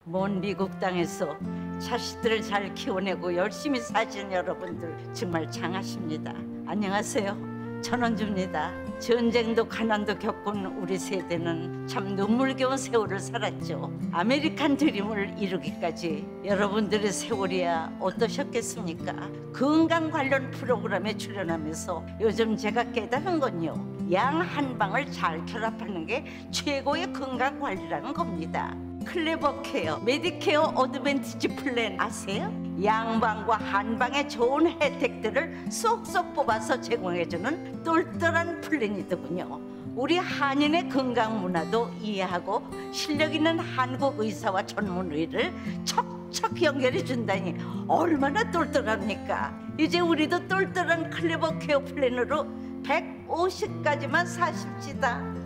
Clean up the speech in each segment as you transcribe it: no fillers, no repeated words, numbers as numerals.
먼 미국 땅에서 자식들을 잘 키워내고 열심히 사신 여러분들 정말 장하십니다. 안녕하세요. 전원주입니다. 전쟁도 가난도 겪은 우리 세대는 참 눈물겨운 세월을 살았죠. 아메리칸 드림을 이루기까지 여러분들의 세월이야 어떠셨겠습니까? 건강 관련 프로그램에 출연하면서 요즘 제가 깨달은 건요, 양 한 방을 잘 결합하는 게 최고의 건강 관리라는 겁니다. 클레버 케어, 메디케어 어드밴티지 플랜 아세요? 양방과 한방의 좋은 혜택들을 쏙쏙 뽑아서 제공해주는 똘똘한 플랜이더군요. 우리 한인의 건강 문화도 이해하고 실력 있는 한국 의사와 전문의를 척척 연결해 준다니 얼마나 똘똘합니까? 이제 우리도 똘똘한 클레버 케어 플랜으로 150까지만 사십시다.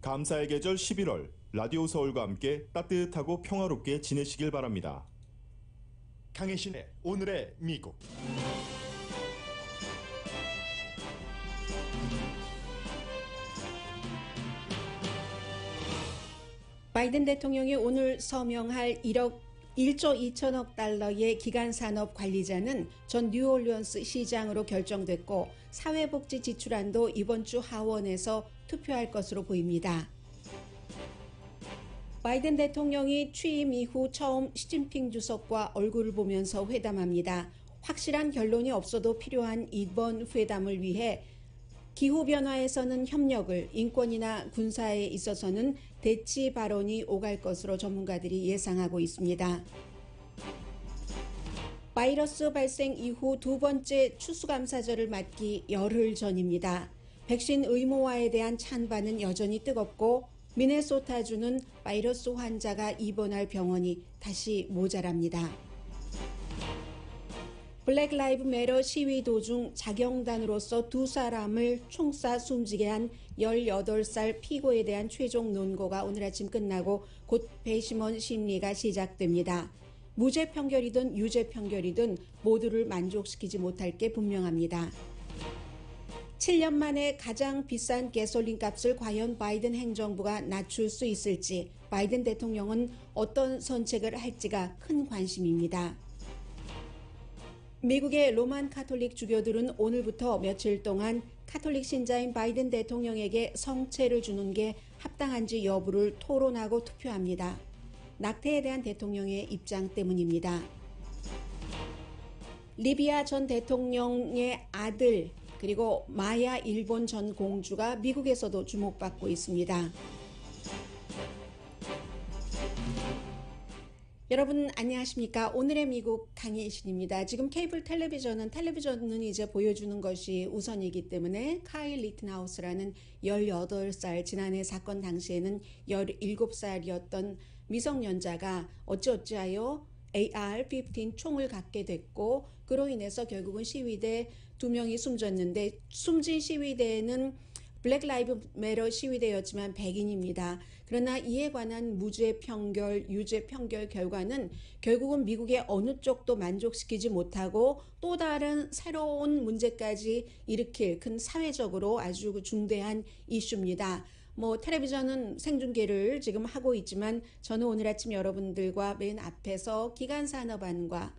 감사의 계절 11월 라디오 서울과 함께 따뜻하고 평화롭게 지내시길 바랍니다. 강혜신의 오늘의 미국. 바이든 대통령이 오늘 서명할 1조 2천억 달러의 기간산업 관리자는 전 뉴올리언스 시장으로 결정됐고 사회복지 지출안도 이번 주 하원에서 투표할 것으로 보입니다. 바이든 대통령이 취임 이후 처음 시진핑 주석과 얼굴을 보면서 회담합니다. 확실한 결론이 없어도 필요한 이번 회담을 위해 기후변화에서는 협력을, 인권이나 군사에 있어서는 대치 발언이 오갈 것으로 전문가들이 예상하고 있습니다. 바이러스 발생 이후 두 번째 추수감사절을 맞기 열흘 전입니다. 백신 의무화에 대한 찬반은 여전히 뜨겁고 미네소타주는 바이러스 환자가 입원할 병원이 다시 모자랍니다. 블랙 라이브 매터 시위 도중 자경단으로서 두 사람을 총쏴 숨지게 한 18살 피고에 대한 최종 논고가 오늘 아침 끝나고 곧 배심원 심리가 시작됩니다. 무죄 판결이든 유죄 판결이든 모두를 만족시키지 못할 게 분명합니다. 7년 만에 가장 비싼 가솔린 값을 과연 바이든 행정부가 낮출 수 있을지, 바이든 대통령은 어떤 선택을 할지가 큰 관심입니다. 미국의 로만 카톨릭 주교들은 오늘부터 며칠 동안 카톨릭 신자인 바이든 대통령에게 성채를 주는 게 합당한지 여부를 토론하고 투표합니다. 낙태에 대한 대통령의 입장 때문입니다. 리비아 전 대통령의 아들 그리고 마야 일본 전 공주가 미국에서도 주목받고 있습니다. 여러분 안녕하십니까? 오늘의 미국 강혜신입니다. 지금 케이블 텔레비전은 이제 보여주는 것이 우선이기 때문에 카일 리튼하우스라는 18살, 지난해 사건 당시에는 17살이었던 미성년자가 어찌어찌하여 AR-15 총을 갖게 됐고, 그로 인해서 결국은 시위대 2명이 숨졌는데, 숨진 시위대는 블랙 라이브 매터 시위대였지만 백인입니다. 그러나 이에 관한 무죄 판결, 유죄 판결 결과는 결국은 미국의 어느 쪽도 만족시키지 못하고 또 다른 새로운 문제까지 일으킬 큰 사회적으로 아주 중대한 이슈입니다. 텔레비전은 생중계를 지금 하고 있지만 저는 오늘 아침 여러분들과 맨 앞에서 기간산업안과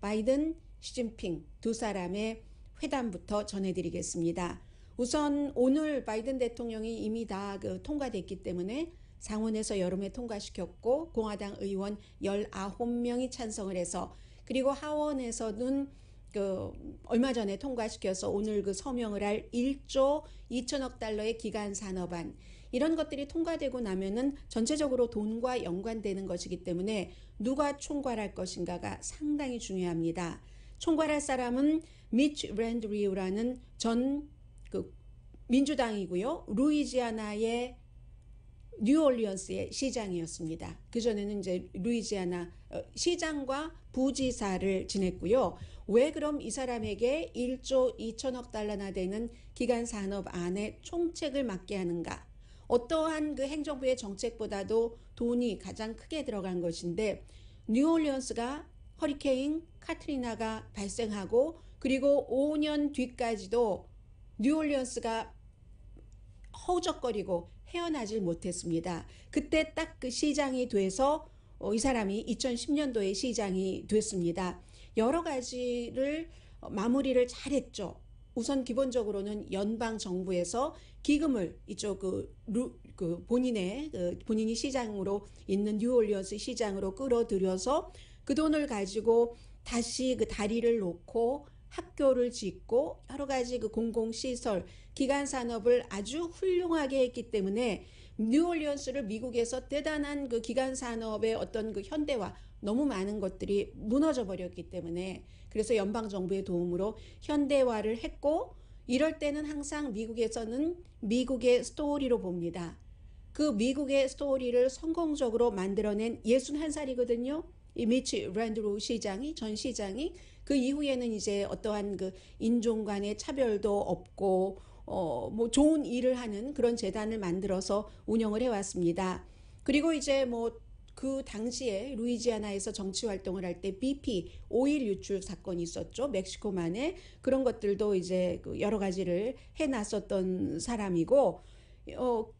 바이든, 시진핑 두 사람의 회담부터 전해드리겠습니다. 우선 오늘 바이든 대통령이 이미 다 통과됐기 때문에 상원에서 여름에 통과시켰고 공화당 의원 19명이 찬성을 해서, 그리고 하원에서는 얼마 전에 통과시켜서 오늘 서명을 할 1조 2천억 달러의 기간 산업안, 이런 것들이 통과되고 나면은 전체적으로 돈과 연관되는 것이기 때문에 누가 총괄할 것인가가 상당히 중요합니다. 총괄할 사람은 미치 랜드리우라는 전 민주당이고요. 루이지아나의 뉴올리언스의 시장이었습니다. 그전에는 이제 루이지아나 시장과 부지사를 지냈고요. 왜 그럼 이 사람에게 1조 2천억 달러나 되는 기간 산업 안에 총책을 맡게 하는가? 어떠한 그 행정부의 정책보다도 돈이 가장 크게 들어간 것인데 뉴올리언스가 허리케인 카트리나가 발생하고 그리고 5년 뒤까지도 뉴올리언스가 허우적거리고 헤어나질 못했습니다. 그때 딱 그 시장이 돼서 이 사람이 2010년도에 시장이 됐습니다. 여러 가지를 마무리를 잘했죠. 우선 기본적으로는 연방 정부에서 기금을 이쪽 본인이 시장으로 있는 뉴올리언스 시장으로 끌어들여서 그 돈을 가지고 다시 그 다리를 놓고 학교를 짓고 여러 가지 그 공공시설, 기간 산업을 아주 훌륭하게 했기 때문에 뉴올리언스를 미국에서 대단한 그 기간 산업의 어떤 그 현대화, 너무 많은 것들이 무너져 버렸기 때문에 그래서 연방 정부의 도움으로 현대화를 했고 이럴 때는 항상 미국에서는 미국의 스토리로 봅니다. 그 미국의 스토리를 성공적으로 만들어낸 61살이거든요. 이 미치 랜드로 시장이 전 시장이 그 이후에는 이제 어떠한 그 인종 간의 차별도 없고 뭐 좋은 일을 하는 그런 재단을 만들어서 운영을 해왔습니다. 그리고 이제 뭐 그 당시에 루이지아나에서 정치 활동을 할 때 BP 오일 유출 사건이 있었죠. 멕시코만에 그런 것들도 이제 그 여러 가지를 해놨었던 사람이고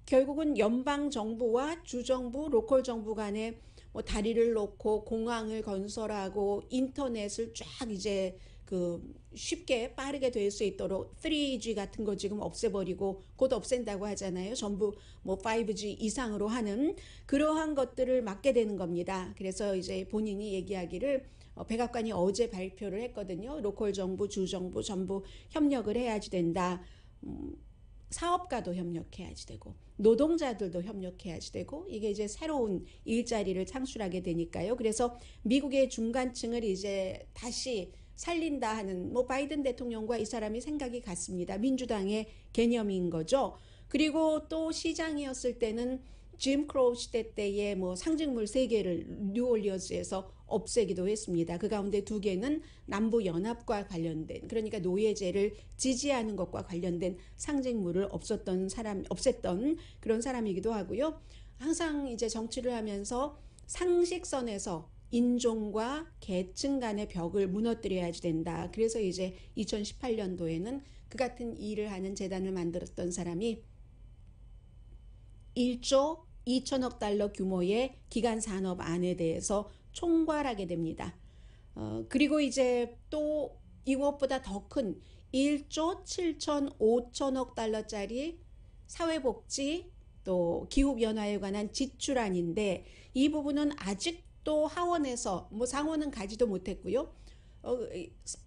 결국은 연방 정부와 주정부, 로컬 정부 간에 뭐 다리를 놓고 공항을 건설하고 인터넷을 쫙 이제 그 쉽게 빠르게 될 수 있도록 3G 같은 거 지금 없애버리고 곧 없앤다고 하잖아요. 전부 뭐 5G 이상으로 하는 그러한 것들을 막게 되는 겁니다. 그래서 이제 본인이 얘기하기를 백악관이 어제 발표를 했거든요. 로컬 정부, 주정부 전부 협력을 해야지 된다. 사업가도 협력해야지 되고 노동자들도 협력해야지 되고 이게 이제 새로운 일자리를 창출하게 되니까요. 그래서 미국의 중간층을 이제 다시 살린다 하는 뭐 바이든 대통령과 이 사람이 생각이 같습니다. 민주당의 개념인 거죠. 그리고 또 시장이었을 때는 짐 크로우 시대 때의 뭐 상징물 3개를 뉴올리언스에서 없애기도 했습니다. 그 가운데 2개는 남부 연합과 관련된 그러니까 노예제를 지지하는 것과 관련된 상징물을 없앴던 그런 사람이기도 하고요. 항상 이제 정치를 하면서 상식선에서 인종과 계층 간의 벽을 무너뜨려야지 된다. 그래서 이제 2018년도에는 그 같은 일을 하는 재단을 만들었던 사람이 1조 2천억 달러 규모의 기간 산업안에 대해서 총괄하게 됩니다. 그리고 이제 또 이것보다 더 큰 1조 7천 5천억 달러짜리 사회복지 또 기후변화에 관한 지출안인데 이 부분은 아직도 하원에서 뭐 상원은 가지도 못했고요.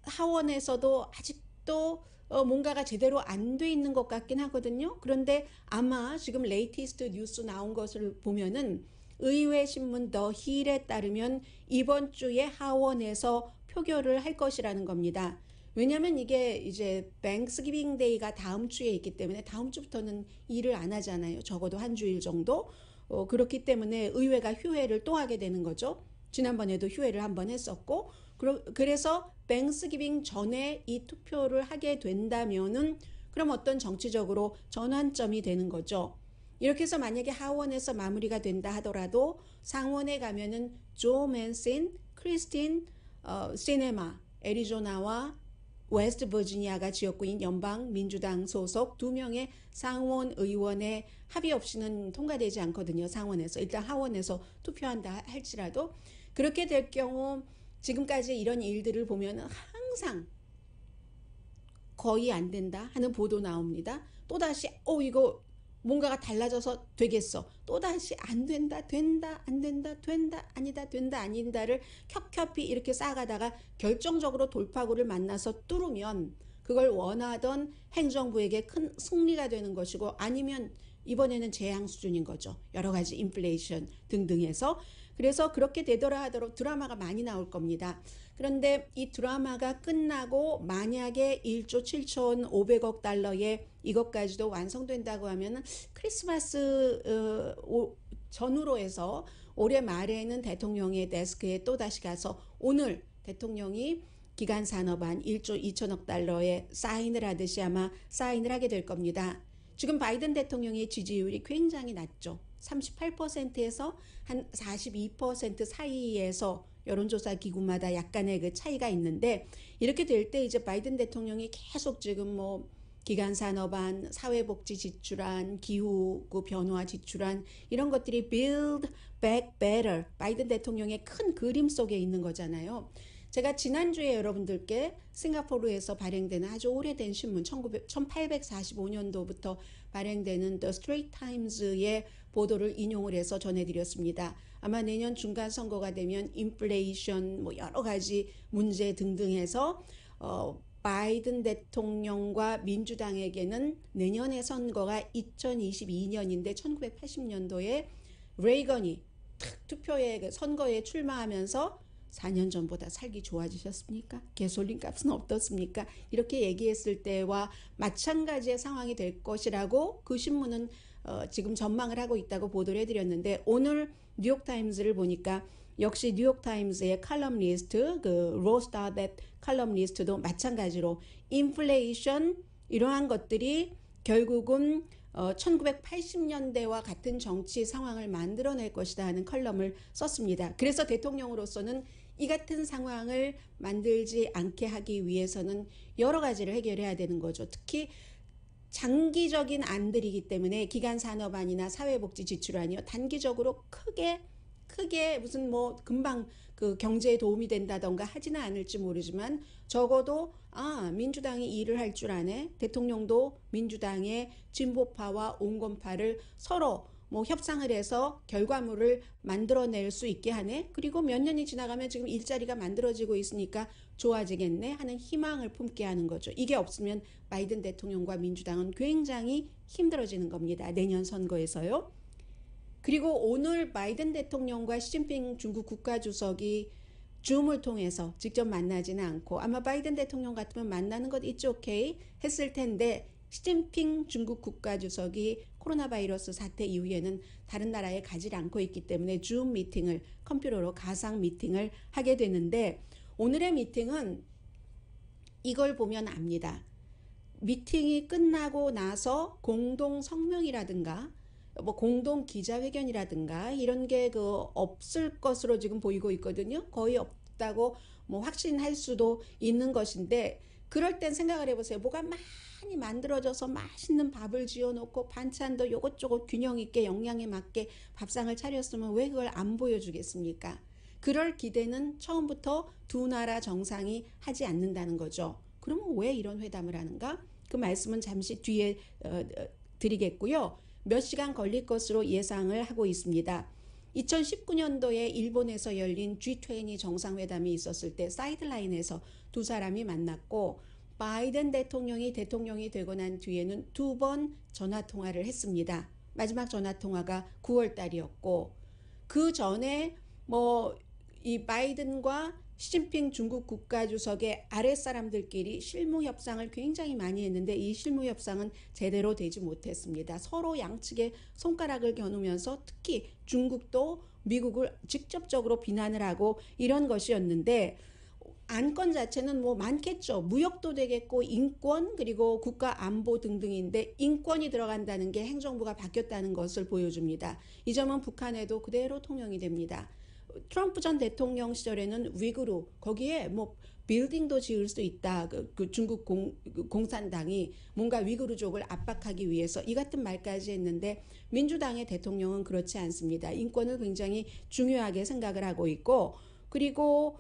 하원에서도 아직도 뭔가가 제대로 안 돼 있는 것 같긴 하거든요. 그런데 아마 지금 레이티스트 뉴스 나온 것을 보면은 의회 신문 더 힐에 따르면 이번 주에 하원에서 표결을 할 것이라는 겁니다. 왜냐하면 이게 이제 땡스기빙 데이가 다음 주에 있기 때문에 다음 주부터는 일을 안 하잖아요. 적어도 한 주일 정도. 그렇기 때문에 의회가 휴회를 또 하게 되는 거죠. 지난번에도 휴회를 한번 했었고 그래서 땡스기빙 전에 이 투표를 하게 된다면은 그럼 어떤 정치적으로 전환점이 되는 거죠. 이렇게 해서 만약에 하원에서 마무리가 된다 하더라도 상원에 가면은 조 맨신, 크리스틴 시네마, 애리조나와 웨스트 버지니아가 지역구인 연방 민주당 소속 2명의 상원 의원의 합의 없이는 통과되지 않거든요. 상원에서. 일단 하원에서 투표한다 할지라도 그렇게 될 경우 지금까지 이런 일들을 보면 항상 거의 안 된다 하는 보도 나옵니다. 또다시 이거 뭔가가 달라져서 되겠어. 또다시 안 된다, 된다, 안 된다, 된다, 아니다, 된다, 아닌다를 켜켜이 이렇게 쌓아가다가 결정적으로 돌파구를 만나서 뚫으면 그걸 원하던 행정부에게 큰 승리가 되는 것이고 아니면 이번에는 재앙 수준인 거죠. 여러 가지 인플레이션 등등 해서. 그래서 그렇게 되더라 하도록 드라마가 많이 나올 겁니다. 그런데 이 드라마가 끝나고 만약에 1조 7,500억 달러의 이것까지도 완성된다고 하면 크리스마스 전후로 해서 올해 말에는 대통령의 데스크에 또다시 가서 오늘 대통령이 기간산업안 1조 2천억 달러에 사인을 하듯이 아마 사인을 하게 될 겁니다. 지금 바이든 대통령의 지지율이 굉장히 낮죠. 38%에서 한 42% 사이에서 여론조사 기구마다 약간의 그 차이가 있는데, 이렇게 될 때 이제 바이든 대통령이 계속 지금 뭐 기간산업안, 사회복지 지출안, 기후 그 변화 지출안, 이런 것들이 build back better, 바이든 대통령의 큰 그림 속에 있는 거잖아요. 제가 지난주에 여러분들께 싱가포르에서 발행되는 아주 오래된 신문, 1845년도부터 발행되는 The Straits Times의 보도를 인용을 해서 전해드렸습니다. 아마 내년 중간 선거가 되면 인플레이션, 뭐 여러 가지 문제 등등 해서 바이든 대통령과 민주당에게는 내년의 선거가 2022년인데 1980년도에 레이건이 투표에 선거에 출마하면서 4년 전보다 살기 좋아지셨습니까? 가솔린 값은 어떻습니까? 이렇게 얘기했을 때와 마찬가지의 상황이 될 것이라고 그 신문은 지금 전망을 하고 있다고 보도를 해드렸는데, 오늘 뉴욕타임즈를 보니까 역시 뉴욕타임즈의 칼럼니스트, 그 로스타벳 칼럼니스트도 마찬가지로 인플레이션 이러한 것들이 결국은 1980년대와 같은 정치 상황을 만들어낼 것이다 하는 컬럼을 썼습니다. 그래서 대통령으로서는 이 같은 상황을 만들지 않게 하기 위해서는 여러 가지를 해결해야 되는 거죠. 특히 장기적인 안들이기 때문에 기간산업안이나 사회복지 지출안이요, 단기적으로 크게 무슨 뭐 금방 그 경제에 도움이 된다던가 하지는 않을지 모르지만, 적어도 민주당이 일을 할 줄 아네, 대통령도 민주당의 진보파와 온건파를 서로 뭐 협상을 해서 결과물을 만들어낼 수 있게 하네, 그리고 몇 년이 지나가면 지금 일자리가 만들어지고 있으니까 좋아지겠네 하는 희망을 품게 하는 거죠. 이게 없으면 바이든 대통령과 민주당은 굉장히 힘들어지는 겁니다. 내년 선거에서요. 그리고 오늘 바이든 대통령과 시진핑 중국 국가주석이 줌을 통해서 직접 만나지는 않고, 아마 바이든 대통령 같으면 만나는 것 it's okay 했을 텐데, 시진핑 중국 국가주석이 코로나 바이러스 사태 이후에는 다른 나라에 가지 않고 있기 때문에 줌 미팅을, 컴퓨터로 가상 미팅을 하게 되는데, 오늘의 미팅은 이걸 보면 압니다. 미팅이 끝나고 나서 공동 성명이라든가 뭐 공동 기자회견이라든가 이런 게 없을 것으로 지금 보이고 있거든요. 거의 없다고 뭐 확신할 수도 있는 것인데, 그럴 땐 생각을 해보세요. 뭐가 많이 만들어져서 맛있는 밥을 지어놓고 반찬도 요것저것 균형 있게 영양에 맞게 밥상을 차렸으면 왜 그걸 안 보여주겠습니까? 그럴 기대는 처음부터 두 나라 정상이 하지 않는다는 거죠. 그러면 왜 이런 회담을 하는가? 그 말씀은 잠시 뒤에 드리겠고요. 몇 시간 걸릴 것으로 예상을 하고 있습니다. 2019년도에 일본에서 열린 G20 정상회담이 있었을 때 사이드라인에서 두 사람이 만났고, 바이든 대통령이 되고 난 뒤에는 2번 전화통화를 했습니다. 마지막 전화통화가 9월 달이었고, 그 전에 이 바이든과 시진핑 중국 국가주석의 아랫사람들끼리 실무협상을 굉장히 많이 했는데, 이 실무협상은 제대로 되지 못했습니다. 서로 양측에 손가락을 겨누면서 특히 중국도 미국을 직접적으로 비난을 하고 이런 것이었는데, 안건 자체는 뭐 많겠죠. 무역도 되겠고 인권, 그리고 국가 안보 등등인데, 인권이 들어간다는 게 행정부가 바뀌었다는 것을 보여줍니다. 이 점은 북한에도 그대로 통용이 됩니다. 트럼프 전 대통령 시절에는 위구르, 거기에 뭐 빌딩도 지을 수 있다. 그 중국 공산당이 뭔가 위구르족을 압박하기 위해서 이 같은 말까지 했는데, 민주당의 대통령은 그렇지 않습니다. 인권을 굉장히 중요하게 생각을 하고 있고, 그리고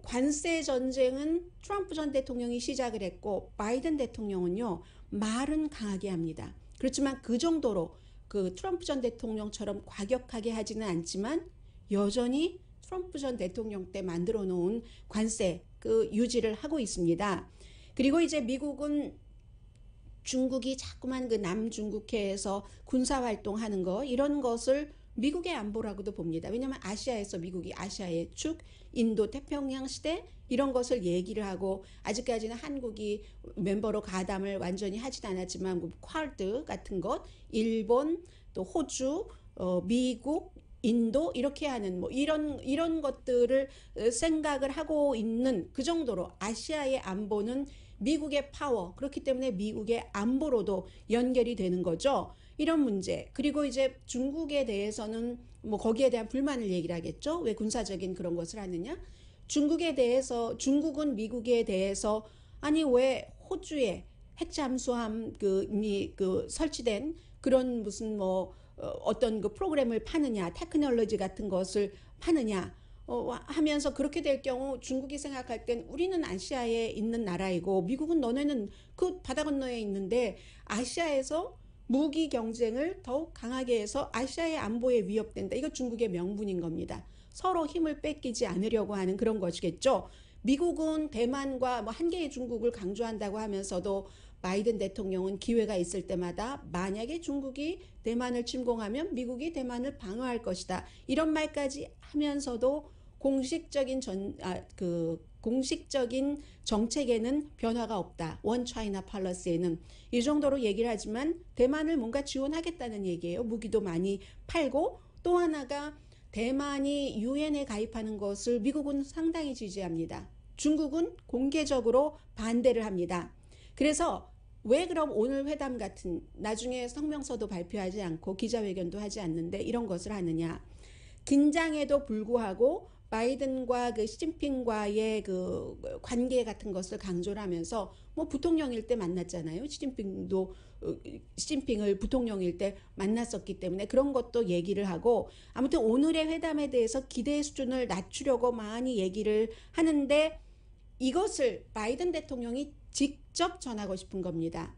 관세 전쟁은 트럼프 전 대통령이 시작을 했고, 바이든 대통령은요 말은 강하게 합니다. 그렇지만 그 정도로 그 트럼프 전 대통령처럼 과격하게 하지는 않지만, 여전히 트럼프 전 대통령 때 만들어 놓은 관세 유지를 하고 있습니다. 그리고 이제 미국은 중국이 자꾸만 그 남중국해에서 군사활동하는 거, 이런 것을 미국의 안보라고도 봅니다. 왜냐하면 아시아에서 미국이 아시아의 축, 인도 태평양 시대 이런 것을 얘기를 하고, 아직까지는 한국이 멤버로 가담을 완전히 하지도 않았지만 쿼드 같은 것, 일본, 또 호주, 미국, 인도 이렇게 하는 뭐 이런 것들을 생각을 하고 있는 그 정도로 아시아의 안보는 미국의 파워, 그렇기 때문에 미국의 안보로도 연결이 되는 거죠. 이런 문제. 그리고 이제 중국에 대해서는 뭐 거기에 대한 불만을 얘기를 하겠죠. 왜 군사적인 그런 것을 하느냐? 중국에 대해서, 중국은 미국에 대해서 아니 왜 호주에 핵잠수함 설치된 그런 무슨 뭐 어떤 그 프로그램을 파느냐, 테크놀로지 같은 것을 파느냐 하면서 그렇게 될 경우 중국이 생각할 땐 우리는 아시아에 있는 나라이고 미국은 너네는 그 바다 건너에 있는데 아시아에서 무기 경쟁을 더욱 강하게 해서 아시아의 안보에 위협된다. 이거 중국의 명분인 겁니다. 서로 힘을 뺏기지 않으려고 하는 그런 것이겠죠. 미국은 대만과 뭐 한 개의 중국을 강조한다고 하면서도 바이든 대통령은 기회가 있을 때마다 만약에 중국이 대만을 침공하면 미국이 대만을 방어할 것이다. 이런 말까지 하면서도 공식적인 정책에는 변화가 없다. 원 차이나 팔러스에는 이 정도로 얘기를 하지만 대만을 뭔가 지원하겠다는 얘기예요. 무기도 많이 팔고 또 하나가 대만이 유엔에 가입하는 것을 미국은 상당히 지지합니다. 중국은 공개적으로 반대를 합니다. 그래서 왜 그럼 오늘 회담 같은 나중에 성명서도 발표하지 않고 기자회견도 하지 않는데 이런 것을 하느냐. 긴장에도 불구하고 바이든과 그 시진핑과의 그 관계 같은 것을 강조를 하면서 뭐 부통령일 때 만났잖아요. 시진핑을 부통령일 때 만났었기 때문에 그런 것도 얘기를 하고 아무튼 오늘의 회담에 대해서 기대 수준을 낮추려고 많이 얘기를 하는데 이것을 바이든 대통령이 직접 전하고 싶은 겁니다.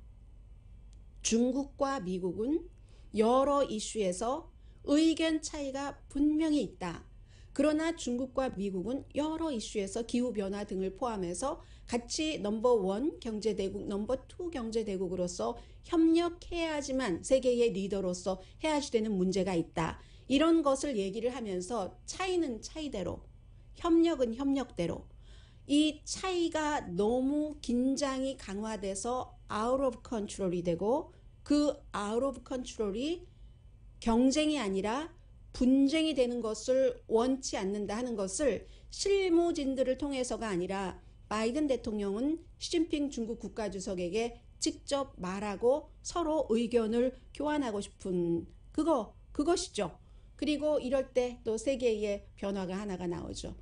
중국과 미국은 여러 이슈에서 의견 차이가 분명히 있다. 그러나 중국과 미국은 여러 이슈에서 기후변화 등을 포함해서 같이 넘버1 경제대국, 넘버2 경제대국으로서 협력해야지만 세계의 리더로서 해야지 되는 문제가 있다. 이런 것을 얘기를 하면서 차이는 차이대로, 협력은 협력대로 이 차이가 너무 긴장이 강화돼서 out of control이 되고 그 out of control이 경쟁이 아니라 분쟁이 되는 것을 원치 않는다 하는 것을 실무진들을 통해서가 아니라 바이든 대통령은 시진핑 중국 국가주석에게 직접 말하고 서로 의견을 교환하고 싶은 그것이죠. 그리고 이럴 때 또 세계의 변화가 하나가 나오죠.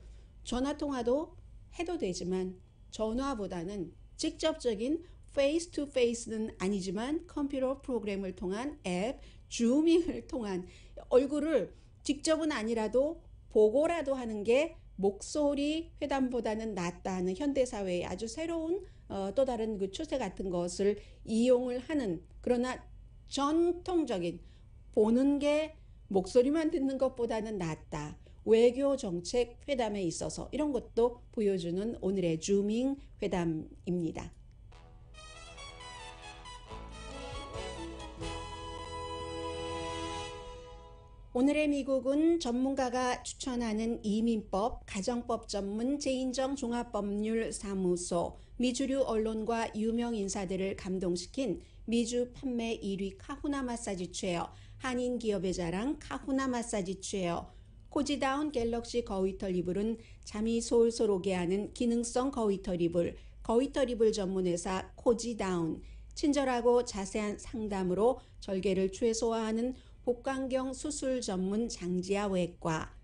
전화통화도 해도 되지만 전화보다는 직접적인 페이스 투 페이스는 아니지만 컴퓨터 프로그램을 통한 앱, 줌을 통한 얼굴을 직접은 아니라도 보고라도 하는 게 목소리 회담보다는 낫다 하는 현대사회의 아주 새로운 또 다른 그 추세 같은 것을 이용을 하는 그러나 전통적인 보는 게 목소리만 듣는 것보다는 낫다. 외교 정책 회담에 있어서 이런 것도 보여주는 오늘의 줌밍 회담입니다. 오늘의 미국은 전문가가 추천하는 이민법, 가정법 전문 제인정 종합법률사무소, 미주류 언론과 유명 인사들을 감동시킨 미주 판매 1위 카후나 마사지 체어, 한인 기업의 자랑 카후나 마사지 체어, 코지다운 갤럭시 거위털 이불은 잠이 솔솔 오게 하는 기능성 거위털 이불, 거위털 이불 전문회사 코지다운, 친절하고 자세한 상담으로 절개를 최소화하는 복강경 수술 전문 장지아 외과,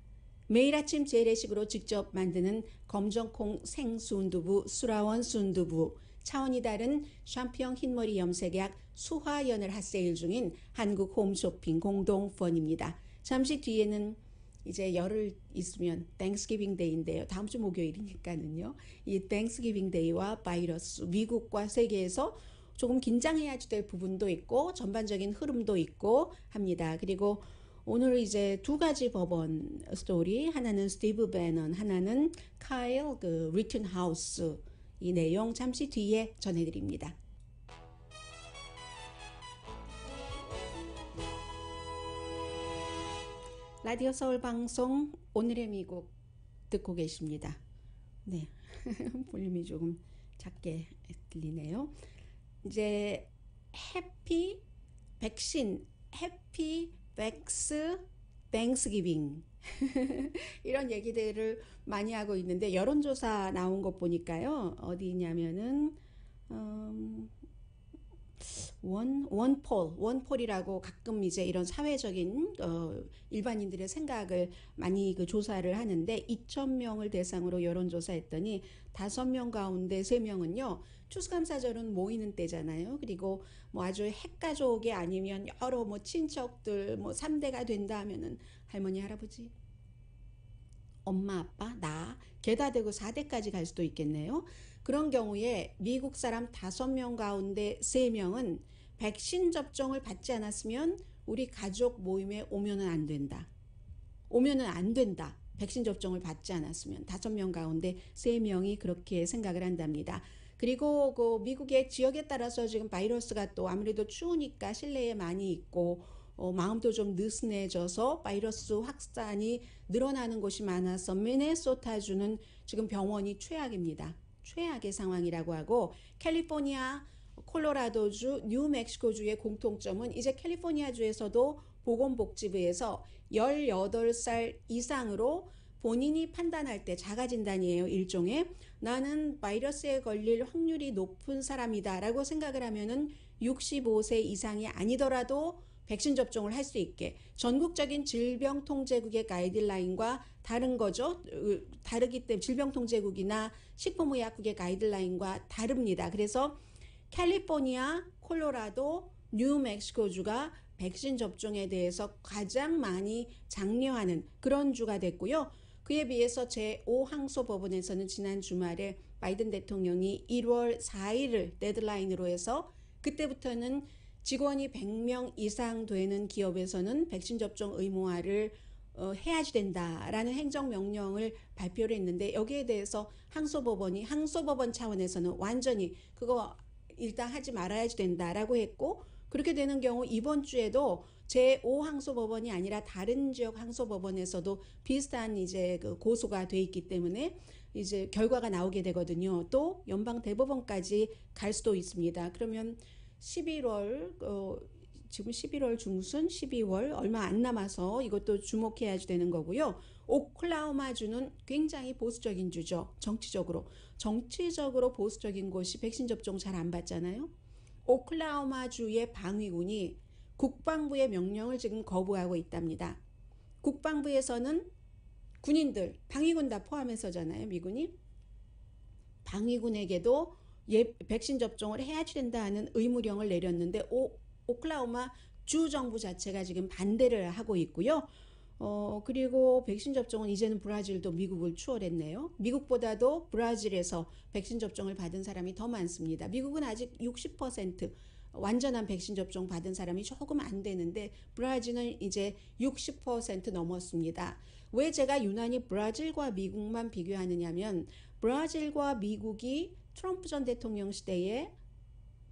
매일 아침 재래식으로 직접 만드는 검정콩 생순두부 수라원 순두부, 차원이 다른 샴푸형 흰머리 염색약 수화연을 핫세일 중인 한국 홈쇼핑 공동펀입니다. 잠시 뒤에는 이제 열흘 있으면 땡스기빙 데이인데요. 다음 주 목요일이니까는요. 이 땡스기빙 데이와 바이러스, 미국과 세계에서 조금 긴장해야 될 부분도 있고 전반적인 흐름도 있고 합니다. 그리고 오늘 이제 두 가지 법원 스토리, 하나는 스티브 베넌, 하나는 카일 리튼하우스, 이 내용 잠시 뒤에 전해드립니다. 라디오 서울 방송 오늘의 미국 듣고 계십니다. 네, 볼륨이 조금 작게 들리네요. 이제 해피 백신, 해피 백스 땡스기빙 이런 얘기들을 많이 하고 있는데 여론조사 나온 거 보니까요. 어디 있냐면은 원폴이라고 가끔 이제 이런 사회적인 일반인들의 생각을 많이 그 조사를 하는데 2,000명을 대상으로 여론조사했더니 5명 가운데 3명은요 추수감사절은 모이는 때잖아요. 그리고 뭐 아주 핵가족이 아니면 여러 뭐 친척들 뭐 3대가 된다 하면은 할머니 할아버지 엄마 아빠 나 개다 되고 4대까지 갈 수도 있겠네요. 그런 경우에 미국 사람 5명 가운데 3명은 백신 접종을 받지 않았으면 우리 가족 모임에 오면은 안 된다. 오면은 안 된다. 백신 접종을 받지 않았으면 5명 가운데 3명이 그렇게 생각을 한답니다. 그리고 그 미국의 지역에 따라서 지금 바이러스가 또 아무래도 추우니까 실내에 많이 있고 마음도 좀 느슨해져서 바이러스 확산이 늘어나는 곳이 많아서 미네소타주는 지금 병원이 최악입니다. 최악의 상황이라고 하고 캘리포니아, 콜로라도주, 뉴멕시코주의 공통점은 이제 캘리포니아주에서도 보건복지부에서 18살 이상으로 본인이 판단할 때 자가진단이에요. 일종의 나는 바이러스에 걸릴 확률이 높은 사람이다 라고 생각을 하면은 65세 이상이 아니더라도 백신 접종을 할 수 있게 전국적인 질병통제국의 가이드라인과 다른 거죠. 다르기 때문에 질병통제국이나 식품의약국의 가이드라인과 다릅니다. 그래서 캘리포니아, 콜로라도, 뉴멕시코주가 백신 접종에 대해서 가장 많이 장려하는 그런 주가 됐고요. 그에 비해서 제5항소법원에서는 지난 주말에 바이든 대통령이 1월 4일을 데드라인으로 해서 그때부터는 직원이 100명 이상 되는 기업에서는 백신 접종 의무화를 해야지 된다라는 행정명령을 발표를 했는데 여기에 대해서 항소법원 차원에서는 완전히 그거 일단 하지 말아야지 된다라고 했고 그렇게 되는 경우 이번 주에도 제5항소법원이 아니라 다른 지역 항소법원에서도 비슷한 이제 그 고소가 돼 있기 때문에 이제 결과가 나오게 되거든요. 또 연방 대법원까지 갈 수도 있습니다. 그러면 11월 지금 11월 중순 12월 얼마 안 남아서 이것도 주목해야지 되는 거고요. 오클라호마주는 굉장히 보수적인 주죠. 정치적으로 보수적인 곳이 백신 접종 잘 안 받잖아요. 오클라호마주의 방위군이 국방부의 명령을 지금 거부하고 있답니다. 국방부에서는 군인들, 방위군 다 포함해서잖아요. 미군이. 방위군에게도 백신 접종을 해야지 된다는 의무령을 내렸는데 오클라호마 주 정부 자체가 지금 반대를 하고 있고요. 그리고 백신 접종은 이제는 브라질도 미국을 추월했네요. 미국보다도 브라질에서 백신 접종을 받은 사람이 더 많습니다. 미국은 아직 60% 완전한 백신 접종 받은 사람이 조금 안 되는데 브라질은 이제 60% 넘었습니다. 왜 제가 유난히 브라질과 미국만 비교하느냐면 브라질과 미국이 트럼프 전 대통령 시대에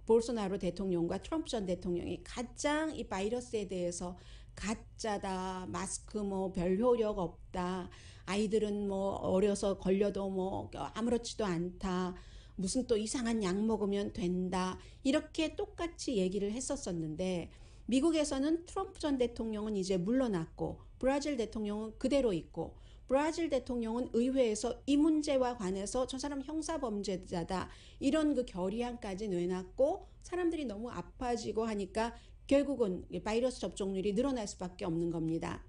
볼소나로 대통령과 트럼프 전 대통령이 가장 이 바이러스에 대해서 가짜다, 마스크 뭐 별 효력 없다, 아이들은 뭐 어려서 걸려도 뭐 아무렇지도 않다, 무슨 또 이상한 약 먹으면 된다, 이렇게 똑같이 얘기를 했었었는데 미국에서는 트럼프 전 대통령은 이제 물러났고 브라질 대통령은 그대로 있고 브라질 대통령은 의회에서 이 문제와 관해서 저 사람 형사범죄자다 이런 그 결의안까지 내놨고 사람들이 너무 아파지고 하니까 결국은 바이러스 접종률이 늘어날 수밖에 없는 겁니다.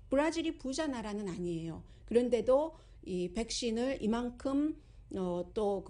브라질이 부자 나라는 아니에요. 그런데도 이 백신을 이만큼 또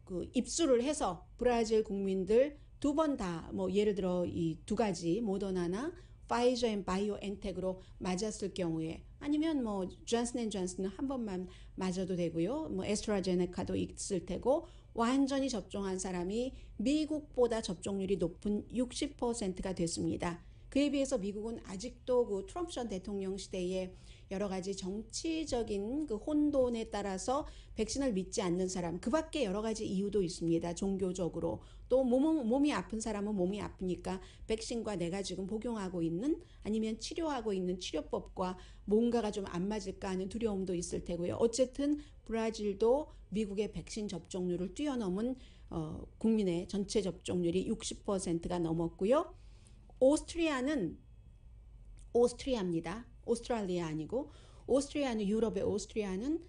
그 입수를 해서 브라질 국민들 2번 다 뭐 예를 들어 이 2가지 모더나나 파이저 앤 바이오엔텍으로 맞았을 경우에 아니면 뭐 존슨 앤 존슨은 한 번만 맞아도 되고요. 뭐 에스트라제네카도 있을 테고 완전히 접종한 사람이 미국보다 접종률이 높은 60%가 됐습니다. 그에 비해서 미국은 아직도 그 트럼프 전 대통령 시대에 여러 가지 정치적인 그 혼돈에 따라서 백신을 믿지 않는 사람, 그 밖에 여러 가지 이유도 있습니다. 종교적으로. 또 몸이 아픈 사람은 몸이 아프니까 백신과 내가 지금 복용하고 있는 아니면 치료하고 있는 치료법과 뭔가가 좀 안 맞을까 하는 두려움도 있을 테고요. 어쨌든 브라질도 미국의 백신 접종률을 뛰어넘은 국민의 전체 접종률이 60%가 넘었고요. 오스트리아입니다. 오스트랄리아 아니고 오스트리아는 유럽의 오스트리아는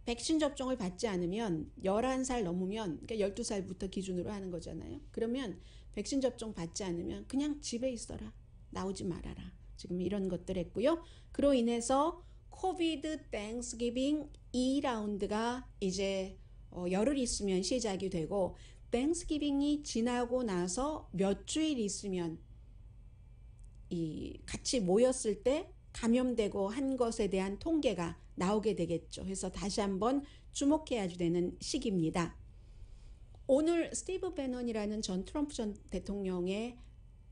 백신 접종을 받지 않으면 11살 넘으면, 그러니까 12살부터 기준으로 하는 거잖아요. 그러면 백신 접종 받지 않으면 그냥 집에 있어라. 나오지 말아라. 지금 이런 것들 했고요. 그로 인해서 코비드 땡스기빙 2라운드가 이제 열흘 있으면 시작이 되고, 땡스기빙이 지나고 나서 몇 주일 있으면 이 같이 모였을 때 감염되고 한 것에 대한 통계가 나오게 되겠죠. 그래서 다시 한번 주목해야 되는 시기입니다. 오늘 스티브 배넌이라는 전 트럼프 전 대통령의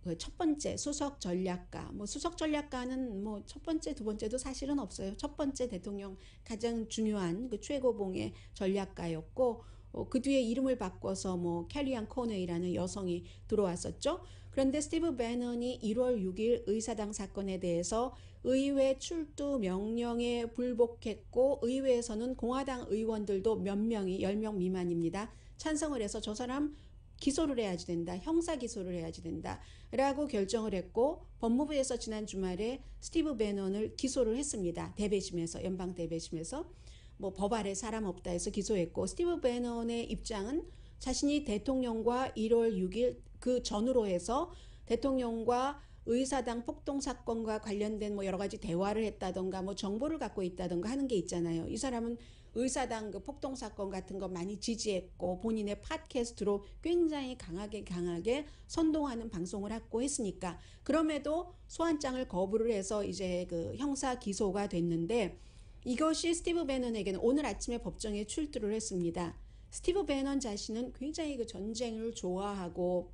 그 첫 번째 수석 전략가, 뭐 수석 전략가는 뭐 첫 번째, 두 번째도 사실은 없어요. 첫 번째 대통령 가장 중요한 그 최고봉의 전략가였고, 그 뒤에 이름을 바꿔서 뭐 캘리안 코네이라는 여성이 들어왔었죠. 그런데 스티브 배넌이 1월 6일 의사당 사건에 대해서 의회 출두 명령에 불복했고, 의회에서는 공화당 의원들도 몇 명이 10명 미만입니다. 찬성을 해서 저 사람 기소를 해야지 된다. 형사 기소를 해야지 된다. 라고 결정을 했고, 법무부에서 지난 주말에 스티브 배넌을 기소를 했습니다. 대배심에서, 연방 대배심에서. 뭐 법 아래 사람 없다 해서 기소했고, 스티브 배넌의 입장은 자신이 대통령과 1월 6일 그 전후로 해서 대통령과 의사당 폭동 사건과 관련된 뭐 여러 가지 대화를 했다던가 뭐 정보를 갖고 있다던가 하는 게 있잖아요. 이 사람은 의사당 그 폭동 사건 같은 거 많이 지지했고, 본인의 팟캐스트로 굉장히 강하게 선동하는 방송을 하고 했으니까, 그럼에도 소환장을 거부를 해서 이제 그 형사 기소가 됐는데, 이것이 스티브 배넌에게는 오늘 아침에 법정에 출두를 했습니다. 스티브 배넌 자신은 굉장히 그 전쟁을 좋아하고,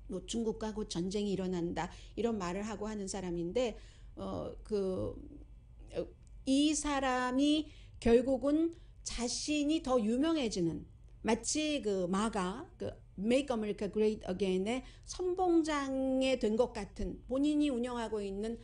뭐 중국과 곧 전쟁이 일어난다 이런 말을 하고 하는 사람인데, 이 사람이 결국은 자신이 더 유명해지는, 마치 그 마가 그 Make America Great Again의 선봉장에 된 것 같은, 본인이 운영하고 있는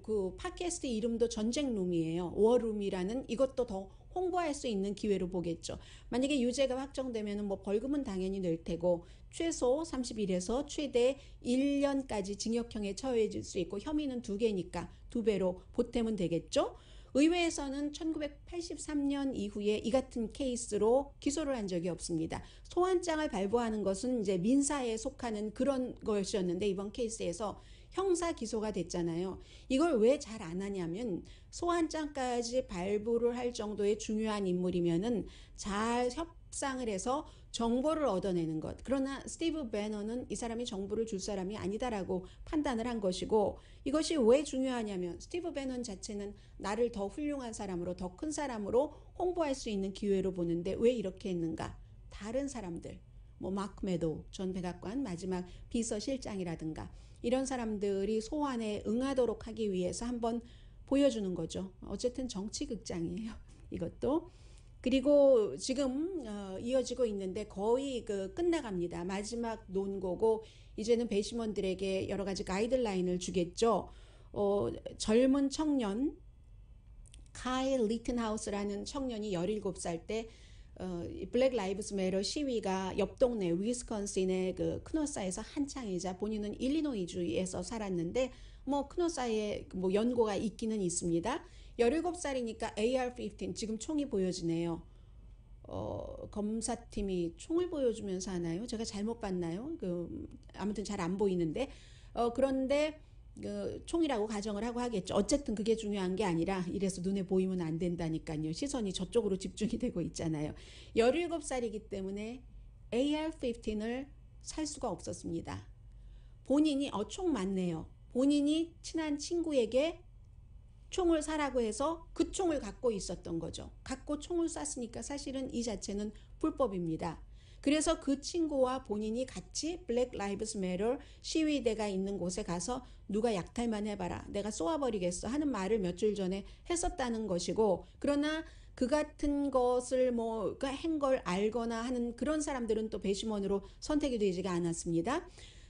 그 팟캐스트 이름도 전쟁룸이에요. 워룸이라는, 이것도 더 홍보할 수 있는 기회로 보겠죠. 만약에 유죄가 확정되면 뭐 벌금은 당연히 낼 테고, 최소 30일에서 최대 1년까지 징역형에 처해질 수 있고, 혐의는 2개니까 2배로 보태면 되겠죠. 의회에서는 1983년 이후에 이 같은 케이스로 기소를 한 적이 없습니다. 소환장을 발부하는 것은 이제 민사에 속하는 그런 것이었는데, 이번 케이스에서 형사 기소가 됐잖아요. 이걸 왜 잘 안 하냐면, 소환장까지 발부를 할 정도의 중요한 인물이면은 잘 협상을 해서 정보를 얻어내는 것. 그러나 스티브 배넌은 이 사람이 정보를 줄 사람이 아니다라고 판단을 한 것이고, 이것이 왜 중요하냐면, 스티브 배넌 자체는 나를 더 훌륭한 사람으로, 더 큰 사람으로 홍보할 수 있는 기회로 보는데, 왜 이렇게 했는가? 다른 사람들, 뭐 마크 메도우 전 백악관 마지막 비서실장이라든가 이런 사람들이 소환에 응하도록 하기 위해서 한번 보여주는 거죠. 어쨌든 정치극장이에요, 이것도. 그리고 지금 이어지고 있는데 거의 끝나갑니다. 마지막 논고고, 이제는 배심원들에게 여러 가지 가이드라인을 주겠죠. 젊은 청년 카일 리튼하우스라는 청년이 17살 때 블랙 라이브스 매터 시위가 옆 동네 위스콘신의 그 크노사에서 한창이자, 본인은 일리노이주에서 살았는데 뭐 크노사에 뭐 연고가 있기는 있습니다. 17살이니까 AR-15 지금 총이 보여지네요. 검사팀이 총을 보여주면서 하나요? 제가 잘못 봤나요? 아무튼 잘 안 보이는데, 그런데 총이라고 가정을 하고 하겠죠. 어쨌든 그게 중요한 게 아니라, 이래서 눈에 보이면 안 된다니까요. 시선이 저쪽으로 집중이 되고 있잖아요. 17살이기 때문에 AR-15을 살 수가 없었습니다. 본인이 총 맞네요. 본인이 친한 친구에게 총을 사라고 해서 그 총을 갖고 있었던 거죠. 갖고 총을 쐈으니까 사실은 이 자체는 불법입니다. 그래서 그 친구와 본인이 같이 블랙 라이브스 매터 시위대가 있는 곳에 가서 누가 약탈만 해봐라, 내가 쏘아버리겠어 하는 말을 며칠 전에 했었다는 것이고, 그러나 그 같은 것을 한 걸 알거나 하는 그런 사람들은 또 배심원으로 선택이 되지가 않았습니다.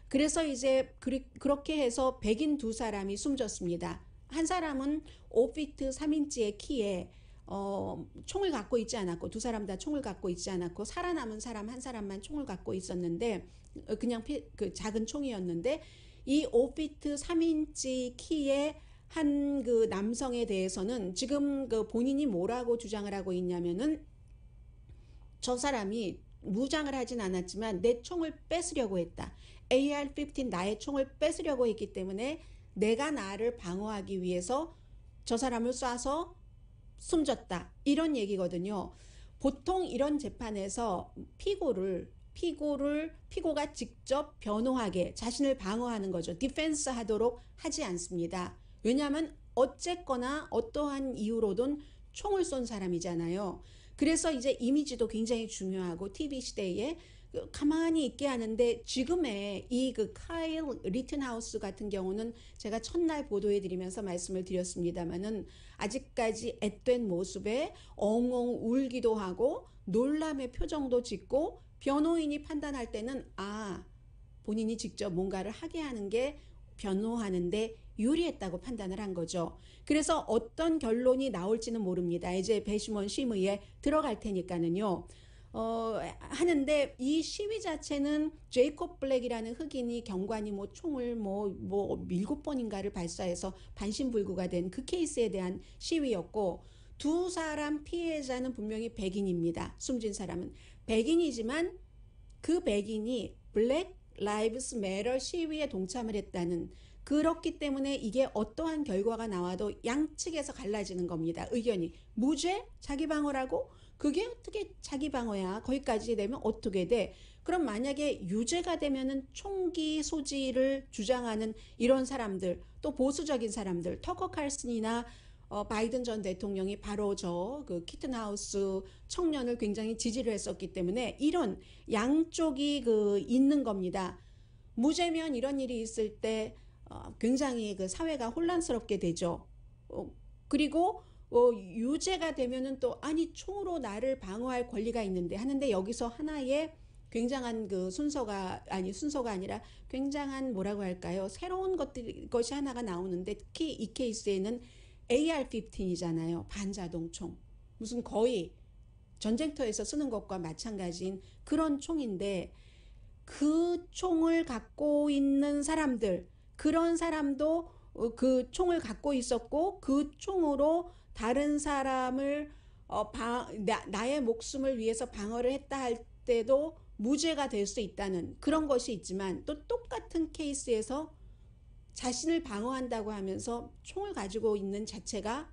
그래서 이제 그렇게 해서 백인 2사람이 숨졌습니다. 한 사람은 5피트 3인치의 키에 총을 갖고 있지 않았고, 2사람 다 총을 갖고 있지 않았고, 살아남은 사람 한 사람만 총을 갖고 있었는데, 그냥 그 작은 총이었는데, 이 5피트 3인치 키에 한 그 남성에 대해서는 지금 그 본인이 뭐라고 주장을 하고 있냐면은 저 사람이 무장을 하진 않았지만 내 총을 뺏으려고 했다. AR-15 나의 총을 뺏으려고 했기 때문에 내가 나를 방어하기 위해서 저 사람을 쏴서 숨졌다. 이런 얘기거든요. 보통 이런 재판에서 피고가 직접 변호하게 자신을 방어하는 거죠. 디펜스 하도록 하지 않습니다. 왜냐하면 어쨌거나 어떠한 이유로든 총을 쏜 사람이잖아요. 그래서 이제 이미지도 굉장히 중요하고 TV 시대에 가만히 있게 하는데 지금의 이 그 카일 리튼하우스 같은 경우는 제가 첫날 보도해 드리면서 말씀을 드렸습니다만은 아직까지 앳된 모습에 엉엉 울기도 하고 놀람의 표정도 짓고 변호인이 판단할 때는 본인이 직접 뭔가를 하게 하는 게 변호하는데 유리했다고 판단을 한 거죠. 그래서 어떤 결론이 나올지는 모릅니다. 이제 배심원 심의에 들어갈 테니까는요. 하는데 이 시위 자체는 제이콥 블랙이라는 흑인이 경관이 뭐 총을 뭐 7번인가를 발사해서 반신불구가 된 그 케이스에 대한 시위였고 두 사람 피해자는 분명히 백인입니다. 숨진 사람은 백인이지만 그 백인이 블랙 라이브스 매터 시위에 동참을 했다는 그렇기 때문에 이게 어떠한 결과가 나와도 양측에서 갈라지는 겁니다. 의견이 무죄? 자기 방어라고? 그게 어떻게 자기 방어야? 거기까지 되면 어떻게 돼? 그럼 만약에 유죄가 되면은 총기 소지를 주장하는 이런 사람들, 또 보수적인 사람들, 터커 칼슨이나 바이든 전 대통령이 바로 그 키튼하우스 청년을 굉장히 지지를 했었기 때문에 이런 양쪽이 있는 겁니다. 무죄면 이런 일이 있을 때 굉장히 그 사회가 혼란스럽게 되죠. 그리고 유죄가 되면은 또 총으로 나를 방어할 권리가 있는데 하는데 여기서 하나의 굉장한 순서가 아니라 굉장한 뭐라고 할까요? 새로운 것이 하나가 나오는데 특히 이 케이스에는 AR-15이잖아요. 반자동총. 무슨 거의 전쟁터에서 쓰는 것과 마찬가지인 그런 총인데 그 총을 갖고 있는 사람들, 그런 사람도 그 총을 갖고 있었고 그 총으로 다른 사람을 나의 목숨을 위해서 방어를 했다 할 때도 무죄가 될 수 있다는 그런 것이 있지만 또 똑같은 케이스에서 자신을 방어한다고 하면서 총을 가지고 있는 자체가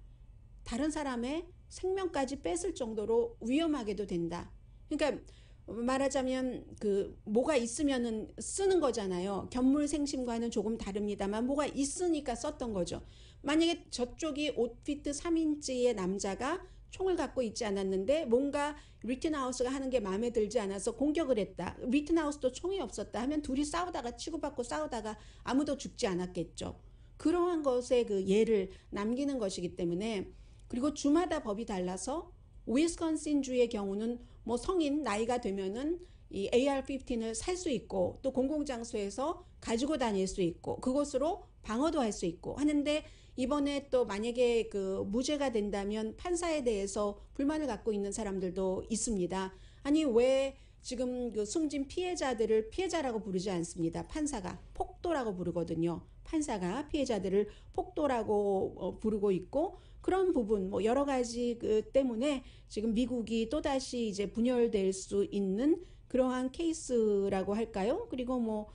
다른 사람의 생명까지 뺏을 정도로 위험하게도 된다. 그러니까 말하자면 뭐가 있으면은 쓰는 거잖아요. 견물생심과는 조금 다릅니다만 뭐가 있으니까 썼던 거죠. 만약에 저쪽이 5피트 3인치의 남자가 총을 갖고 있지 않았는데 뭔가 리튼하우스가 하는 게 마음에 들지 않아서 공격을 했다. 리튼하우스도 총이 없었다 하면 둘이 싸우다가 치고받고 싸우다가 아무도 죽지 않았겠죠. 그러한 것에 예를 남기는 것이기 때문에 그리고 주마다 법이 달라서 위스콘신주의 경우는 뭐 성인 나이가 되면은 이 AR-15을 살 수 있고 또 공공장소에서 가지고 다닐 수 있고 그것으로 방어도 할 수 있고 하는데 이번에 또 만약에 무죄가 된다면 판사에 대해서 불만을 갖고 있는 사람들도 있습니다. 아니 왜 지금 숨진 피해자들을 피해자라고 부르지 않습니다. 판사가 폭도라고 부르거든요. 판사가 피해자들을 폭도라고 부르고 있고 그런 부분 뭐 여러 가지 때문에 지금 미국이 또다시 이제 분열될 수 있는 그러한 케이스라고 할까요? 그리고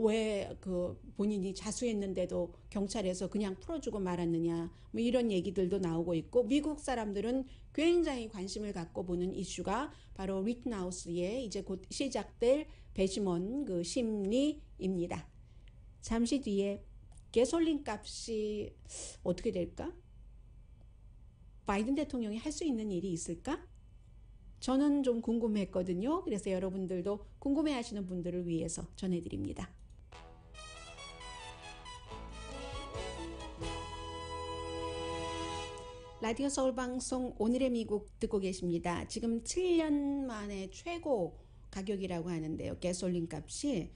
왜 본인이 자수했는데도 경찰에서 그냥 풀어주고 말았느냐 뭐 이런 얘기들도 나오고 있고 미국 사람들은 굉장히 관심을 갖고 보는 이슈가 바로 리튼하우스의 이제 곧 시작될 배심원 심리입니다. 잠시 뒤에 가솔린 값이 어떻게 될까? 바이든 대통령이 할 수 있는 일이 있을까? 저는 좀 궁금했거든요. 그래서 여러분들도 궁금해하시는 분들을 위해서 전해드립니다. 라디오 서울 방송 오늘의 미국 듣고 계십니다. 지금 7년 만에 최고 가격이라고 하는데요. 가솔린 값이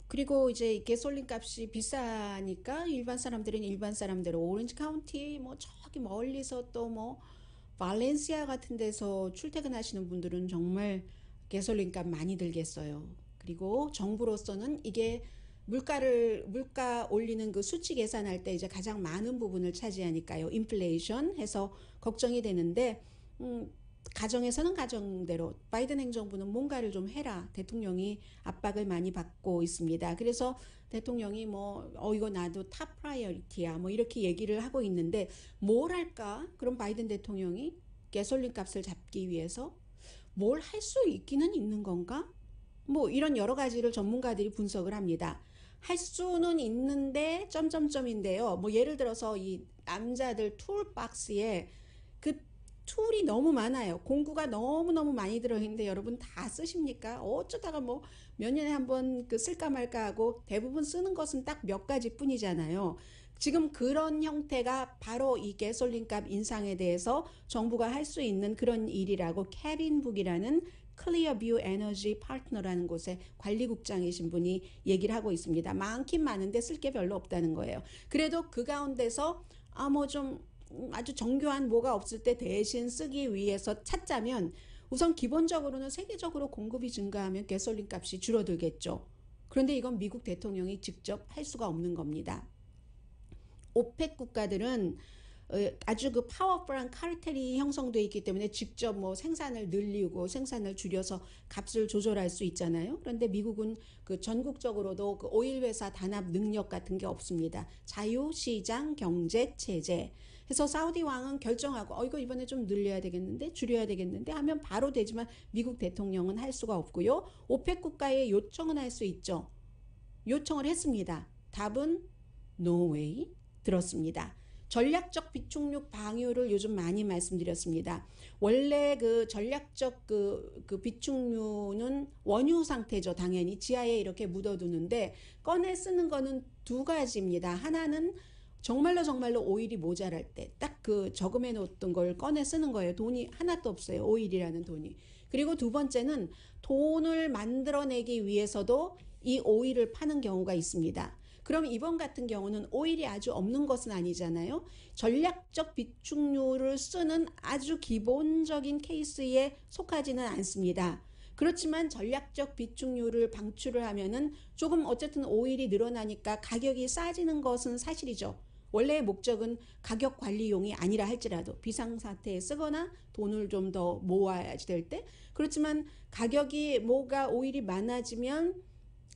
그리고 이제 가솔린 값이 비싸니까 일반 사람들은 일반 사람대로 오렌지 카운티 저기 멀리서 또 발렌시아 같은 데서 출퇴근하시는 분들은 정말 가솔린 값 많이 들겠어요. 그리고 정부로서는 이게 물가 올리는 그 수치 계산할 때 이제 가장 많은 부분을 차지하니까요. 인플레이션 해서 걱정이 되는데, 가정에서는 가정대로 바이든 행정부는 뭔가를 좀 해라. 대통령이 압박을 많이 받고 있습니다. 그래서 대통령이 이거 나도 탑 프라이어리티야. 이렇게 얘기를 하고 있는데, 뭘 할까? 그럼 바이든 대통령이 가솔린 값을 잡기 위해서 뭘 할 수 있기는 있는 건가? 이런 여러 가지를 전문가들이 분석을 합니다. 할 수는 있는데 점점점인데요. 예를 들어서 이 남자들 툴박스에 그 툴이 너무 많아요. 공구가 너무너무 많이 들어있는데 여러분 다 쓰십니까? 어쩌다가 몇 년에 한 번 쓸까 말까 하고 대부분 쓰는 것은 딱 몇 가지 뿐이잖아요. 지금 그런 형태가 바로 이 가솔린 값 인상에 대해서 정부가 할 수 있는 그런 일이라고 케빈 북이라는 클리어뷰 에너지 파트너라는 곳의 관리국장이신 분이 얘기를 하고 있습니다. 많긴 많은데 쓸 게 별로 없다는 거예요. 그래도 그 가운데서 좀 아주 정교한 뭐가 없을 때 대신 쓰기 위해서 찾자면 우선 기본적으로는 세계적으로 공급이 증가하면 가솔린 값이 줄어들겠죠. 그런데 이건 미국 대통령이 직접 할 수가 없는 겁니다. 오펙 국가들은 아주 그 파워풀한 카르텔이 형성되어 있기 때문에 직접 생산을 늘리고 생산을 줄여서 값을 조절할 수 있잖아요. 그런데 미국은 그 전국적으로도 그 오일 회사 단합 능력 같은 게 없습니다. 자유시장 경제 체제. 해서 사우디 왕은 결정하고 이거 이번에 좀 늘려야 되겠는데 줄여야 되겠는데 하면 바로 되지만 미국 대통령은 할 수가 없고요. 오펙 국가에 요청은 할 수 있죠. 요청을 했습니다. 답은 no way 들었습니다. 전략적 비축유 방류를 요즘 많이 말씀드렸습니다. 원래 그 전략적 그 비축유는 원유 상태죠. 당연히 지하에 이렇게 묻어두는데 꺼내 쓰는 거는 두 가지입니다. 하나는 정말로 오일이 모자랄 때 딱 그 저금해 놓았던 걸 꺼내 쓰는 거예요. 돈이 하나도 없어요. 오일이라는 돈이. 그리고 두 번째는 돈을 만들어내기 위해서도 이 오일을 파는 경우가 있습니다. 그럼 이번 같은 경우는 오일이 아주 없는 것은 아니잖아요. 전략적 비축유를 쓰는 아주 기본적인 케이스에 속하지는 않습니다. 그렇지만 전략적 비축유를 방출을 하면은 조금 어쨌든 오일이 늘어나니까 가격이 싸지는 것은 사실이죠. 원래의 목적은 가격 관리용이 아니라 할지라도 비상사태에 쓰거나 돈을 좀 더 모아야 될 때. 그렇지만 가격이 오일이 많아지면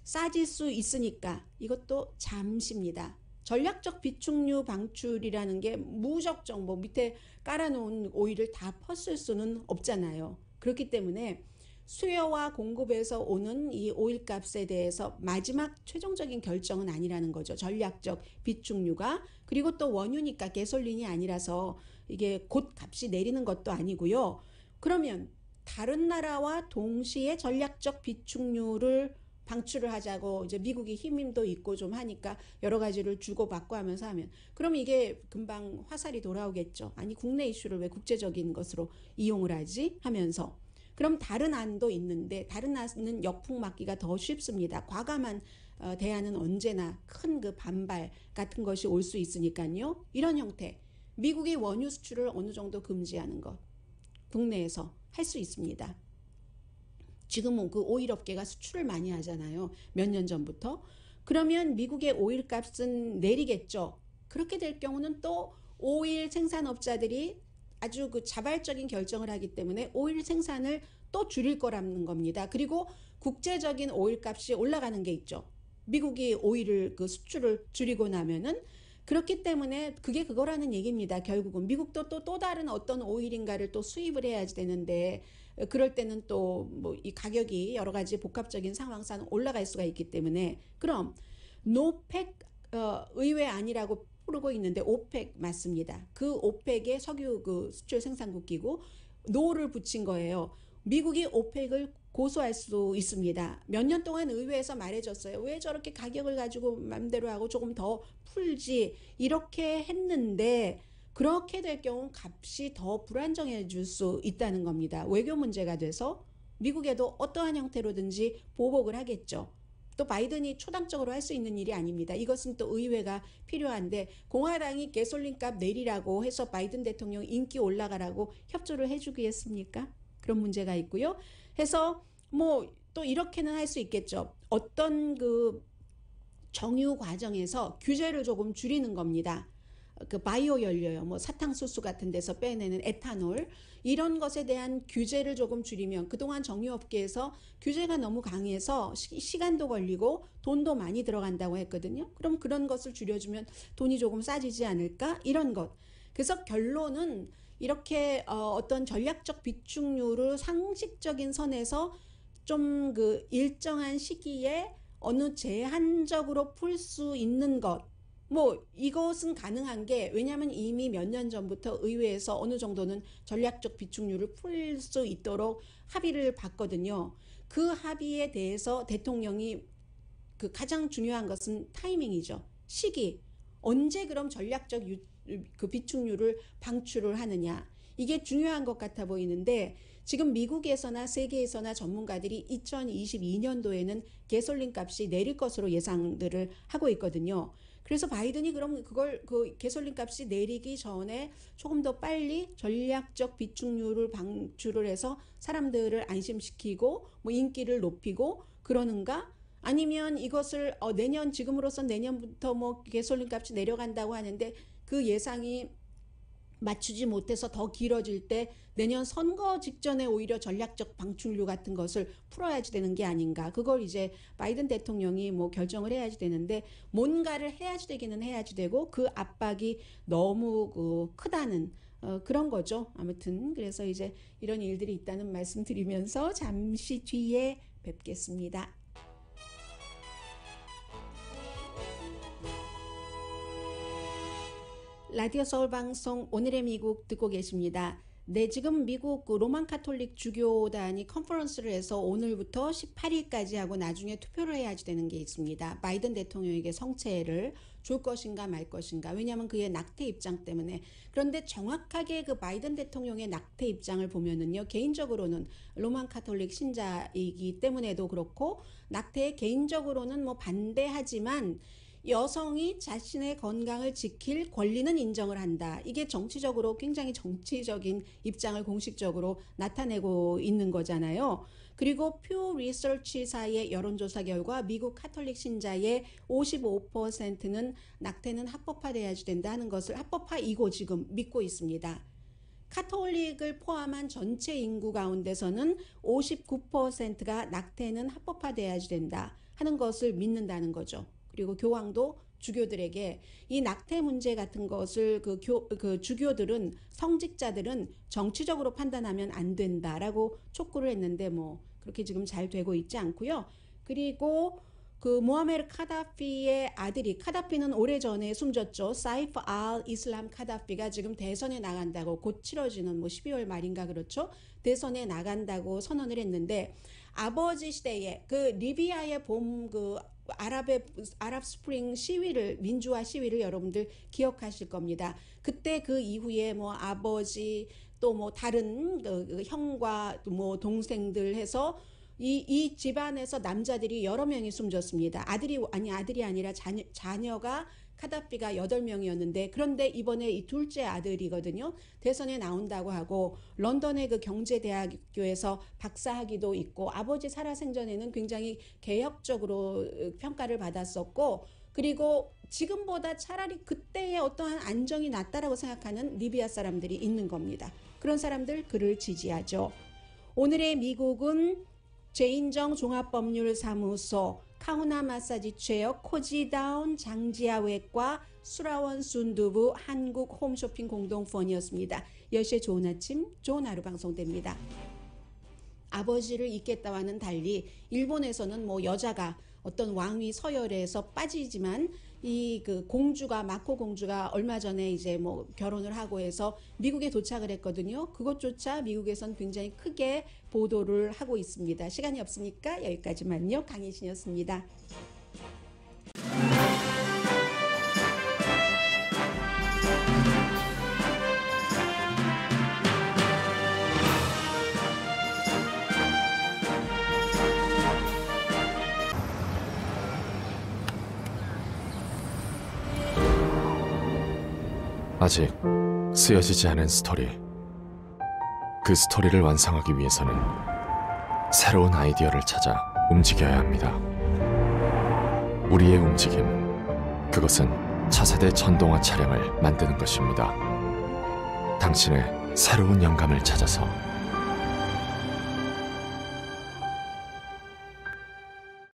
싸질 수 있으니까 이것도 잠시입니다. 전략적 비축유 방출이라는 게 무작정 밑에 깔아놓은 오일을 다 펐을 수는 없잖아요. 그렇기 때문에 수요와 공급에서 오는 이 오일 값에 대해서 마지막 최종적인 결정은 아니라는 거죠. 전략적 비축유가. 그리고 또 원유니까 가솔린이 아니라서 이게 곧 값이 내리는 것도 아니고요. 그러면 다른 나라와 동시에 전략적 비축유를 방출을 하자고 이제 미국이 힘도 있고 좀 하니까 여러 가지를 주고받고 하면서 하면 그럼 이게 금방 화살이 돌아오겠죠. 아니 국내 이슈를 왜 국제적인 것으로 이용을 하지 하면서 그럼 다른 안도 있는데 다른 안은 역풍 맞기가 더 쉽습니다. 과감한 대안은 언제나 큰 그 반발 같은 것이 올 수 있으니까요. 이런 형태 미국이 원유 수출을 어느 정도 금지하는 것 국내에서 할 수 있습니다. 지금은 그 오일 업계가 수출을 많이 하잖아요. 몇 년 전부터. 그러면 미국의 오일 값은 내리겠죠. 그렇게 될 경우는 또 오일 생산업자들이 아주 그 자발적인 결정을 하기 때문에 오일 생산을 또 줄일 거라는 겁니다. 그리고 국제적인 오일 값이 올라가는 게 있죠. 미국이 오일을 그 수출을 줄이고 나면은 그렇기 때문에 그게 그거라는 얘기입니다. 결국은 미국도 또 다른 어떤 오일인가를 또 수입을 해야 되는데 그럴 때는 또 이 가격이 여러 가지 복합적인 상황상 올라갈 수가 있기 때문에 그럼 노펙 의회 아니라고 부르고 있는데 오펙 맞습니다. 그 오펙의 석유 그 수출 생산국 기구 노를 붙인 거예요. 미국이 오펙을 고소할 수 있습니다. 몇 년 동안 의회에서 말해줬어요. 왜 저렇게 가격을 가지고 맘대로 하고 조금 더 풀지 이렇게 했는데 그렇게 될 경우 값이 더 불안정해질 수 있다는 겁니다. 외교 문제가 돼서 미국에도 어떠한 형태로든지 보복을 하겠죠. 또 바이든이 초당적으로 할 수 있는 일이 아닙니다. 이것은 또 의회가 필요한데 공화당이 가솔린 값 내리라고 해서 바이든 대통령 인기 올라가라고 협조를 해주겠습니까? 그런 문제가 있고요. 해서 또 이렇게는 할 수 있겠죠. 어떤 그 정유 과정에서 규제를 조금 줄이는 겁니다. 그 바이오 연료요, 뭐 사탕수수 같은 데서 빼내는 에탄올, 이런 것에 대한 규제를 조금 줄이면, 그동안 정유업계에서 규제가 너무 강해서 시간도 걸리고 돈도 많이 들어간다고 했거든요. 그럼 그런 것을 줄여주면 돈이 조금 싸지지 않을까, 이런 것. 그래서 결론은 이렇게 어떤 전략적 비축률을 상식적인 선에서 좀 그 일정한 시기에 어느 제한적으로 풀 수 있는 것, 뭐 이것은 가능한 게, 왜냐하면 이미 몇 년 전부터 의회에서 어느 정도는 전략적 비축률을 풀 수 있도록 합의를 봤거든요. 그 합의에 대해서 대통령이 그 가장 중요한 것은 타이밍이죠. 시기. 언제 그럼 전략적 그 비축률을 방출을 하느냐. 이게 중요한 것 같아 보이는데, 지금 미국에서나 세계에서나 전문가들이 2022년도에는 가솔린 값이 내릴 것으로 예상들을 하고 있거든요. 그래서 바이든이 그럼 그걸 그 가솔린 값이 내리기 전에 조금 더 빨리 전략적 비축률을 방출을 해서 사람들을 안심시키고 뭐 인기를 높이고 그러는가? 아니면 이것을 내년, 지금으로선 내년부터 뭐 가솔린 값이 내려간다고 하는데 그 예상이 맞추지 못해서 더 길어질 때 내년 선거 직전에 오히려 전략적 방출류 같은 것을 풀어야지 되는 게 아닌가. 그걸 이제 바이든 대통령이 뭐 결정을 해야지 되는데, 뭔가를 해야지 되기는 해야지 되고 그 압박이 너무 크다는 그런 거죠. 아무튼 그래서 이제 이런 일들이 있다는 말씀 드리면서 잠시 뒤에 뵙겠습니다. 라디오 서울 방송 오늘의 미국 듣고 계십니다. 네, 지금 미국 로만 카톨릭 주교단이 컨퍼런스를 해서 오늘부터 18일까지 하고 나중에 투표를 해야지 되는 게 있습니다. 바이든 대통령에게 성채를 줄 것인가 말 것인가. 왜냐하면 그의 낙태 입장 때문에. 그런데 정확하게 그 바이든 대통령의 낙태 입장을 보면은요, 개인적으로는 로만 카톨릭 신자이기 때문에도 그렇고 낙태에 개인적으로는 뭐 반대하지만 여성이 자신의 건강을 지킬 권리는 인정을 한다. 이게 정치적으로 굉장히 정치적인 입장을 공식적으로 나타내고 있는 거잖아요. 그리고 퓨 리서치사의 여론조사 결과 미국 카톨릭 신자의 55%는 낙태는 합법화돼야지 된다는 것을 합법화이고 지금 믿고 있습니다. 카톨릭을 포함한 전체 인구 가운데서는 59%가 낙태는 합법화돼야지 된다 하는 것을 믿는다는 거죠. 그리고 교황도 주교들에게 이 낙태 문제 같은 것을 그 주교들은, 성직자들은 정치적으로 판단하면 안 된다라고 촉구를 했는데 뭐 그렇게 지금 잘 되고 있지 않고요. 그리고 그 모하메르 카다피의 아들이, 카다피는 오래전에 숨졌죠. 사이프 알 이슬람 카다피가 지금 대선에 나간다고, 곧 치러지는 뭐 12월 말인가 그렇죠. 대선에 나간다고 선언을 했는데, 아버지 시대에 그 리비아의 봄 아랍 스프링 시위를, 민주화 시위를 여러분들 기억하실 겁니다. 그때 그 이후에 뭐 아버지 또 뭐 다른 형과 뭐 동생들 해서 이 집안에서 남자들이 여러 명이 숨졌습니다. 아들이 아니라 자녀가 카다피가 8명이었는데, 그런데 이번에 이 둘째 아들이거든요. 대선에 나온다고 하고, 런던의 그 경제대학교에서 박사학위도 있고, 아버지 살아생전에는 굉장히 개혁적으로 평가를 받았었고, 그리고 지금보다 차라리 그때의 어떠한 안정이 낫다라고 생각하는 리비아 사람들이 있는 겁니다. 그런 사람들 그를 지지하죠. 오늘의 미국은 제인정 종합법률사무소, 카우나 마사지 체어, 코지다운 장지아외과, 수라원 순두부, 한국 홈쇼핑 공동펀이었습니다. 10시에 좋은 아침, 좋은 하루 방송됩니다. 아버지를 잊겠다와는 달리 일본에서는 뭐 여자가 어떤 왕위 서열에서 빠지지만 이 그 공주가, 마코 공주가 얼마 전에 이제 뭐 결혼을 하고 해서 미국에 도착을 했거든요. 그것조차 미국에선 굉장히 크게 보도를 하고 있습니다. 시간이 없으니까 여기까지만요. 강희신이었습니다. 아직 쓰여지지 않은 스토리. 그 스토리를 완성하기 위해서는 새로운 아이디어를 찾아 움직여야 합니다. 우리의 움직임, 그것은 차세대 전동화 차량을 만드는 것입니다. 당신의 새로운 영감을 찾아서